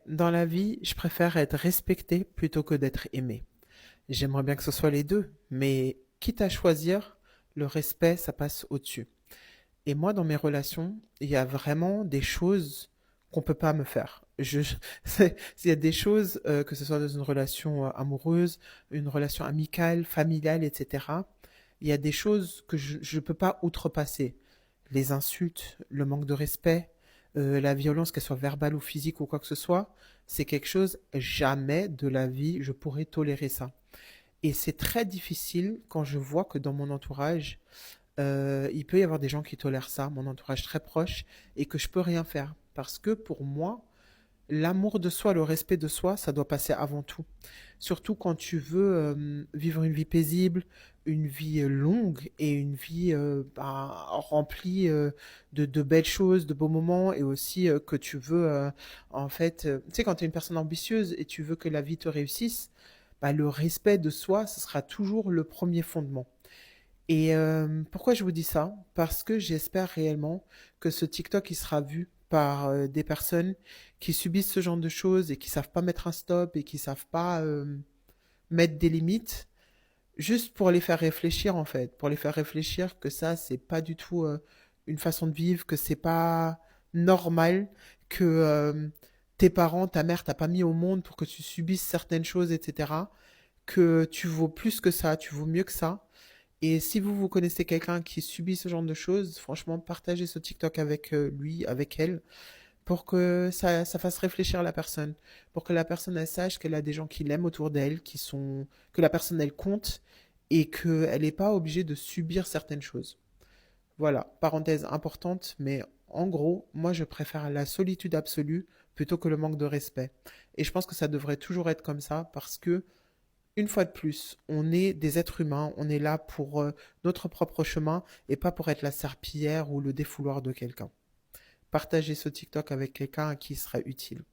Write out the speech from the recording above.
Dans la vie, je préfère être respecté plutôt que d'être aimé. J'aimerais bien que ce soit les deux, mais quitte à choisir, le respect, ça passe au-dessus. Et moi, dans mes relations, il y a vraiment des choses qu'on peut pas me faire. Il y a des choses, que ce soit dans une relation amoureuse, une relation amicale, familiale, etc. Il y a des choses que je peux pas outrepasser. Les insultes, le manque de respect, la violence, qu'elle soit verbale ou physique ou quoi que ce soit, c'est quelque chose, jamais de la vie, je pourrais tolérer ça. Et c'est très difficile quand je vois que dans mon entourage, il peut y avoir des gens qui tolèrent ça, mon entourage très proche, et que je peux rien faire. Parce que pour moi, l'amour de soi, le respect de soi, ça doit passer avant tout. Surtout quand tu veux vivre une vie paisible, une vie longue et une vie remplie de belles choses, de beaux moments et aussi que tu veux en fait, tu sais quand tu es une personne ambitieuse et tu veux que la vie te réussisse, bah, le respect de soi, ce sera toujours le premier fondement. Et pourquoi je vous dis ça? Parce que j'espère réellement que ce TikTok il sera vu par des personnes qui subissent ce genre de choses et qui savent pas mettre un stop et qui savent pas mettre des limites, juste pour les faire réfléchir en fait, pour les faire réfléchir que ça c'est pas du tout une façon de vivre, que c'est pas normal, que tes parents, ta mère t'a pas mis au monde pour que tu subisses certaines choses, etc. Que tu vaux plus que ça, tu vaux mieux que ça et si vous connaissez quelqu'un qui subit ce genre de choses, franchement, partagez ce TikTok avec lui, avec elle, pour que ça fasse réfléchir la personne, pour que la personne elle sache qu'elle a des gens qui l'aiment autour d'elle, que la personne elle compte et qu'elle n'est pas obligée de subir certaines choses. Voilà, parenthèse importante, mais en gros, moi je préfère la solitude absolue plutôt que le manque de respect. Et je pense que ça devrait toujours être comme ça parce que une fois de plus, on est des êtres humains, on est là pour notre propre chemin et pas pour être la serpillière ou le défouloir de quelqu'un. Partagez ce TikTok avec quelqu'un à qui il serait utile.